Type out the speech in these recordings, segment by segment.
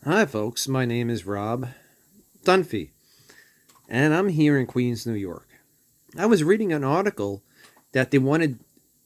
Hi, folks. My name is Rob Dunphy, and I'm here in Queens, New York. I was reading an article that they want to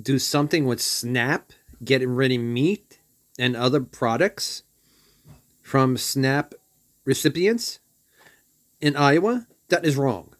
do something with SNAP, getting rid of meat and other products from SNAP recipients in Iowa. That is wrong.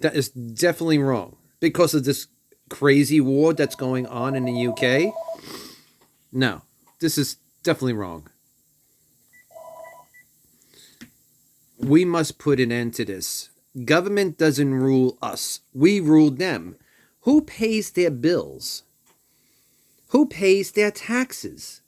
That is definitely wrong because of this crazy war that's going on in the UK. No, this is definitely wrong. We must put an end to this. Government doesn't rule us, we rule them. Who pays their bills? Who pays their taxes?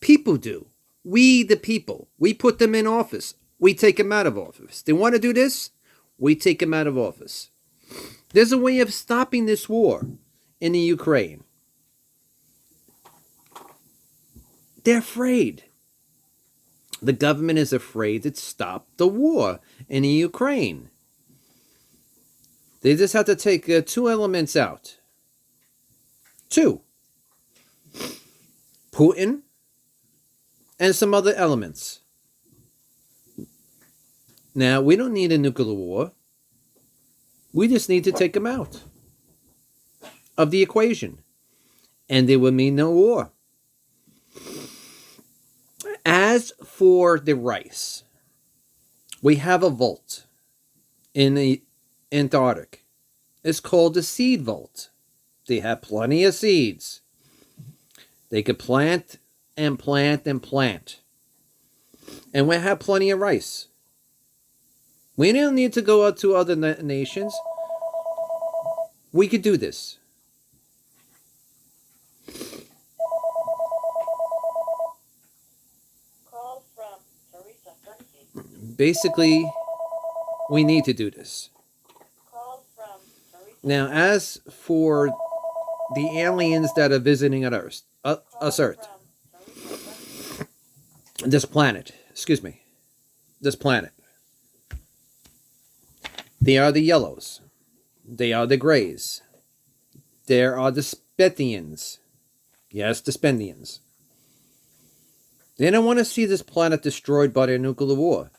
People do. We, the people, we put them in office. We take them out of office. They want to do this? We take them out of office. There's a way of stopping this war in the Ukraine. They're afraid. The government is afraid to stop the war in the Ukraine. They just have to take two elements out. Two. Putin and some other elements. Now, we don't need a nuclear war. We just need to take them out of the equation. And there will mean no war. As for the rice, we have a vault in the Antarctic. It's called the seed vault. They have plenty of seeds. They could plant and plant and plant. And we have plenty of rice. We don't need to go out to other nations. We could do this. Basically, we need to do this. Now, as for the aliens that are visiting us Earth, this planet, this planet, they are the yellows, they are the grays, there are the Spendians, yes, the Spendians. They don't want to see this planet destroyed by their nuclear war.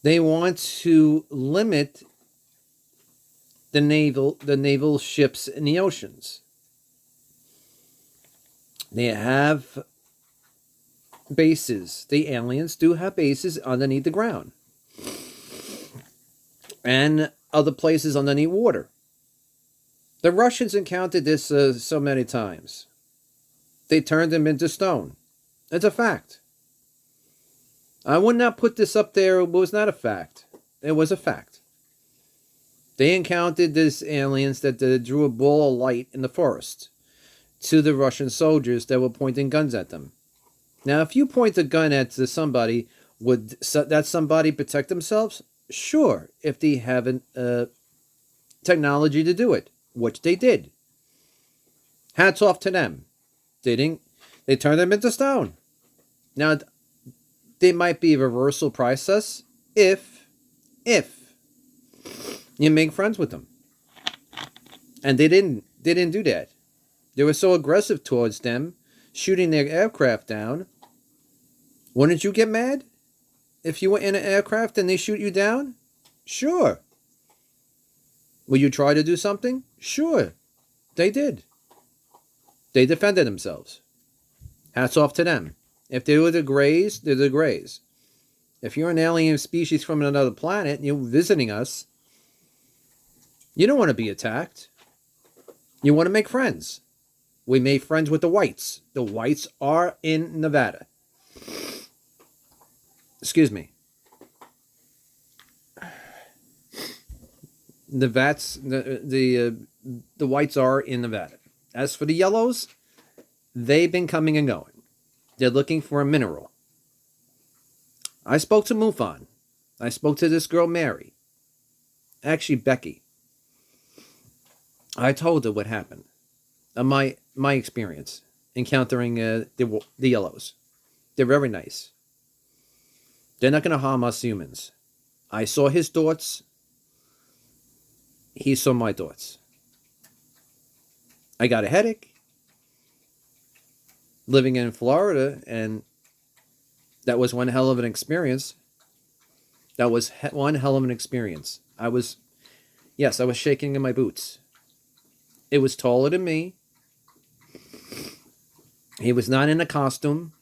They want to limit the naval ships in the oceans. They have bases. The aliens do have bases underneath the ground and other places underneath water. The Russians encountered this so many times. They turned them into stone. It's a fact. I would not put this up there. It was not a fact. It was a fact. They encountered these aliens that drew a ball of light in the forest to the Russian soldiers that were pointing guns at them. Now, if you point a gun at somebody, would that somebody protect themselves? Sure, if they have technology to do it, which they did. Hats off to them. They turned them into stone. Now, there might be a reversal process if you make friends with them. And they didn't do that. They were so aggressive towards them, shooting their aircraft down. Wouldn't you get mad if you were in an aircraft and they shoot you down? Sure. Will you try to do something? Sure. They did. They defended themselves. Hats off to them. If they were the Greys, they're the Greys. If you're an alien species from another planet and you're visiting us, you don't want to be attacked. You want to make friends. We made friends with the whites. The whites are in Nevada. Excuse me. The whites are in Nevada. As for the yellows, they've been coming and going. They're looking for a mineral. I spoke to MUFON. I spoke to this girl, Mary. Actually, Becky. I told her what happened. My experience encountering the yellows. They're very nice. They're not going to harm us humans. I saw his thoughts. He saw my thoughts. I got a headache. living in Florida, and that was one hell of an experience. That was one hell of an experience. Yes, I was shaking in my boots. It was taller than me. He was not in a costume.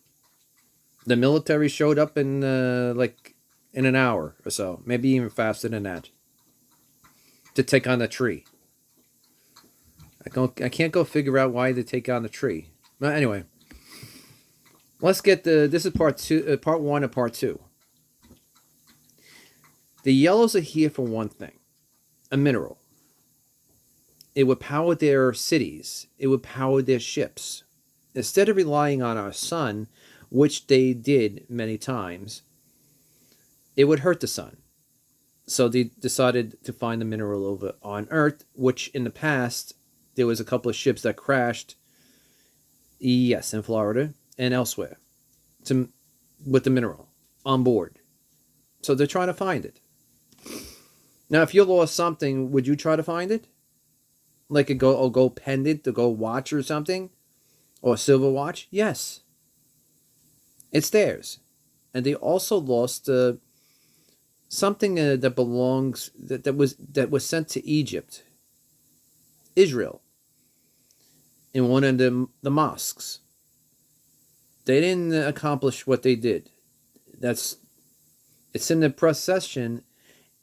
The military showed up in in an hour or so, maybe even faster than that, to take on the tree. I can't go figure out why they take on the tree. But anyway, let's get this is part one of part two. The yellows are here for one thing, a mineral. It would power their cities. It would power their ships. Instead of relying on our sun, which they did many times, it would hurt the sun. So they decided to find the mineral over on Earth, which in the past, there was a couple of ships that crashed, yes, in Florida and elsewhere, with the mineral on board. So they're trying to find it. Now, if you lost something, would you try to find it? Like a gold pendant, a gold watch or something? Or a silver watch? Yes. It's theirs. And they also lost something that belongs, that was sent to Egypt, Israel, in one of the mosques. They didn't accomplish what they did. It's in the procession.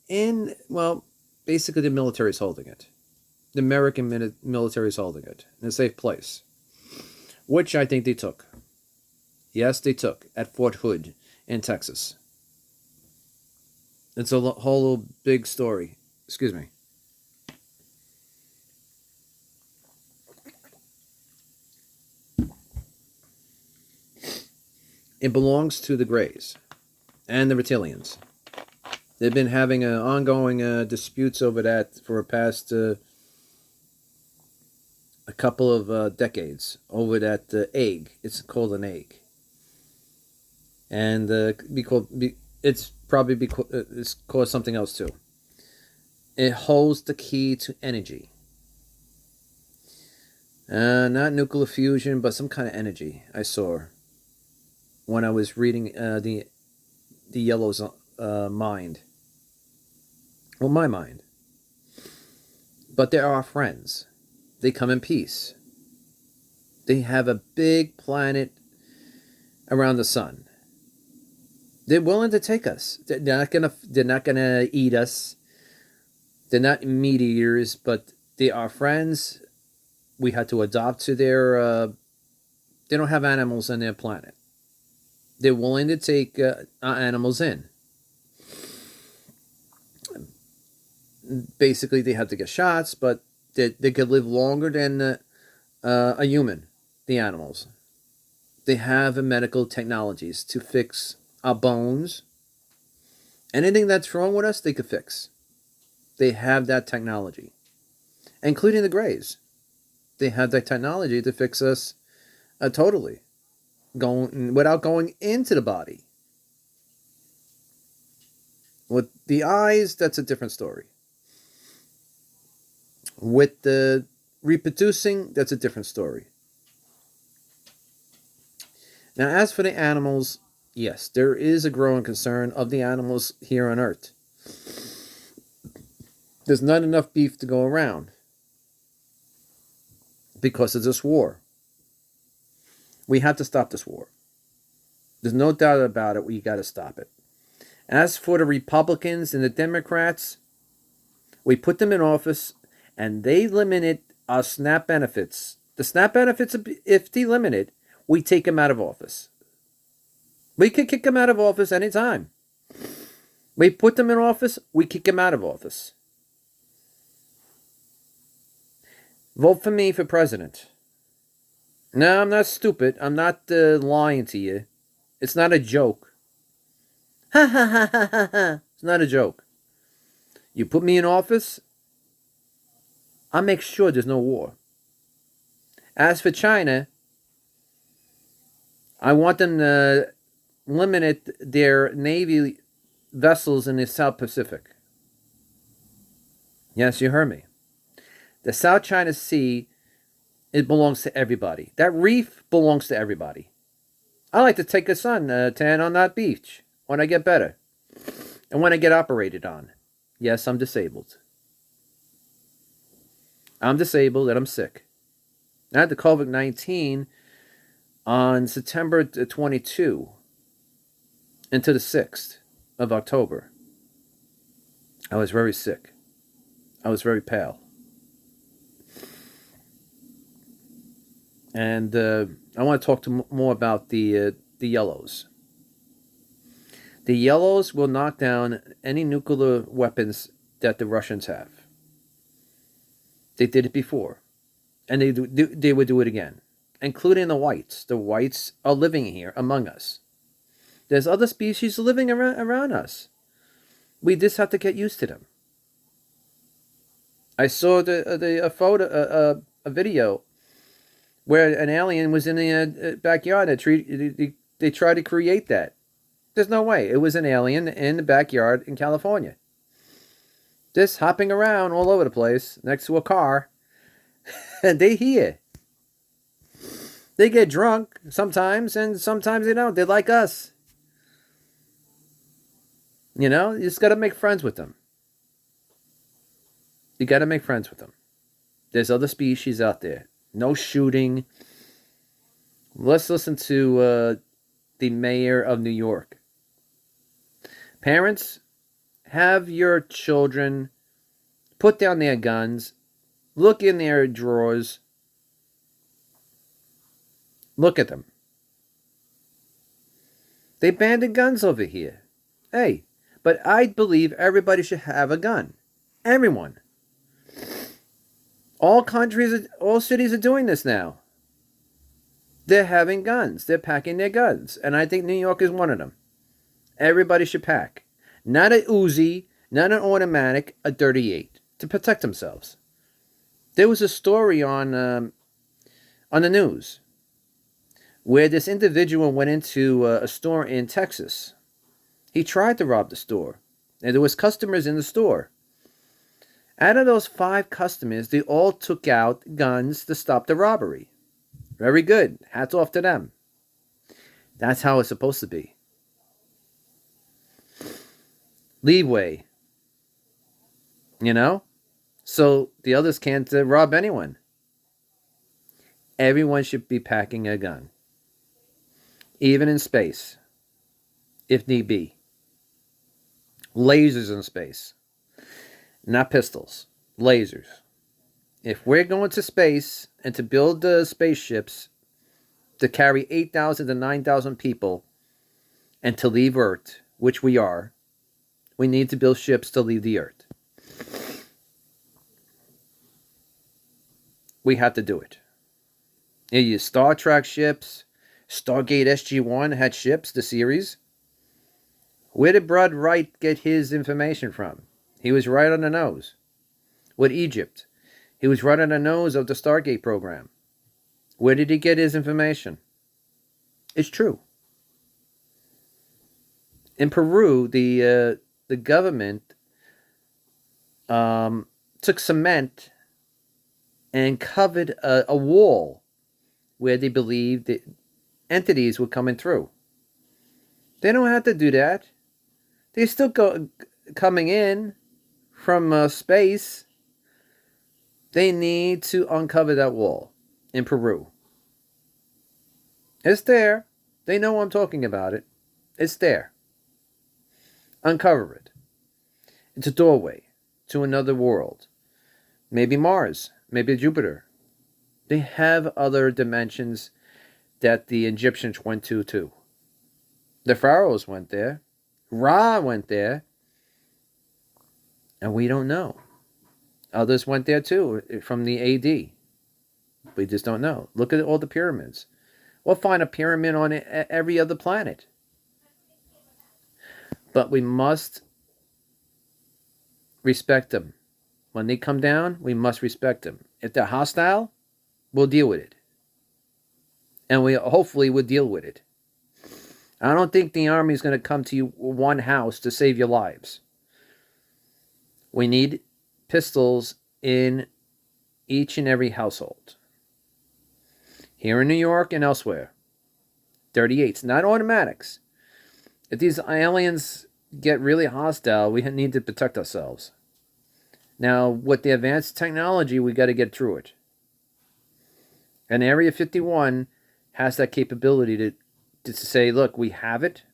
Basically the military is holding it. The American military is holding it in a safe place, which I think they took. Yes, they took at Fort Hood in Texas. It's a whole big story. Excuse me. It belongs to the Greys and the Reptilians. They've been having ongoing disputes over that for the past a couple of decades over that egg. It's called an egg, and it's called something else too. It holds the key to energy, not nuclear fusion, but some kind of energy. I saw when I was reading the Yellow's mind. Well, my mind. But they're our friends. They come in peace. They have a big planet around the sun. They're willing to take us. They're not gonna eat us. They're not meat eaters, but they are friends. We had to adopt to their. They don't have animals on their planet. They're willing to take our animals in. Basically, they have to get shots, but they could live longer than a human, the animals. They have medical technologies to fix our bones. Anything that's wrong with us, they could fix. They have that technology, including the Greys. They have that technology to fix us totally, without going into the body. With the eyes, that's a different story. With the reproducing, that's a different story. Now, as for the animals, yes, there is a growing concern of the animals here on Earth. There's not enough beef to go around because of this war. We have to stop this war. There's no doubt about it. We got to stop it. As for the Republicans and the Democrats, we put them in office and they limited our SNAP benefits. The SNAP benefits, if they limited, we take them out of office. We could kick them out of office anytime. We put them in office, we kick them out of office. Vote for me for president. No, I'm not stupid. I'm not lying to you. It's not a joke. Ha ha ha ha ha ha. It's not a joke. You put me in office, I'll make sure there's no war. As for China, I want them to limit their Navy vessels in the South Pacific. Yes, you heard me. The South China Sea It belongs to everybody. That reef belongs to everybody. I like to take a sun tan on that beach when I get better and when I get operated on. Yes, I'm disabled. I'm disabled and I'm sick. I had the COVID-19 on September 22 into the 6th of October. I was very sick. I was very pale. And I want to talk more about the yellows. The yellows will knock down any nuclear weapons that the Russians have. They did it before. And they would do it again. Including the whites. The whites are living here among us. There's other species living around us. We just have to get used to them. I saw a video where an alien was in the backyard. They tried to create that. There's no way. It was an alien in the backyard in California. Just hopping around all over the place next to a car. And they hear. They get drunk sometimes, and sometimes they don't. They're like us. You know, you just got to make friends with them. You got to make friends with them. There's other species out there. No shooting. Let's listen to the mayor of New York. Parents, have your children put down their guns, look in their drawers, look at them. They banned the guns over here. Hey, but I believe everybody should have a gun. Everyone. All countries, all cities are doing this now. They're having guns. They're packing their guns. And I think New York is one of them. Everybody should pack. Not an Uzi, not an automatic, a 38 to protect themselves. There was a story on the news where this individual went into a store in Texas. He tried to rob the store, and there was customers in the store. Out of those 5 customers, they all took out guns to stop the robbery. Very good. Hats off to them. That's how it's supposed to be. Leeway. You know? So the others can't rob anyone. Everyone should be packing a gun. Even in space. If need be. Lasers in space. Not pistols. Lasers. If we're going to space and to build the spaceships to carry 8,000 to 9,000 people and to leave Earth, which we are, we need to build ships to leave the Earth. We have to do it. You use Star Trek ships. Stargate SG-1 had ships, the series. Where did Brad Wright get his information from? He was right on the nose. With Egypt, he was right on the nose of the Stargate program. Where did he get his information? It's true. In Peru, the government took cement and covered a wall where they believed that entities were coming through. They don't have to do that. They're still coming in from space. They need to uncover that wall in Peru. It's there. They know I'm talking about it. It's there. Uncover it. It's a doorway to another world. Maybe Mars. Maybe Jupiter. They have other dimensions that the Egyptians went to too. The pharaohs went there. Ra went there. And we don't know. Others went there too from the AD. We just don't know. Look at all the pyramids. We'll find a pyramid on every other planet. But we must respect them. When they come down, we must respect them. If they're hostile, we'll deal with it. And we hopefully will deal with it. I don't think the army is going to come to you one house to save your lives. We need pistols in each and every household. here in New York and elsewhere. 38s, not automatics. If these aliens get really hostile, we need to protect ourselves. Now, with the advanced technology, we got to get through it. And Area 51 has that capability to say, look, we have it.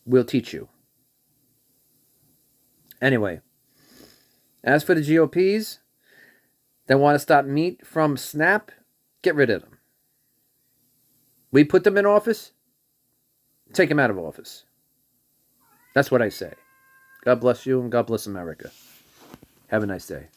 We'll teach you. Anyway, as for the GOPs that want to stop meat from SNAP, get rid of them. We put them in office, take them out of office. That's what I say. God bless you and God bless America. Have a nice day.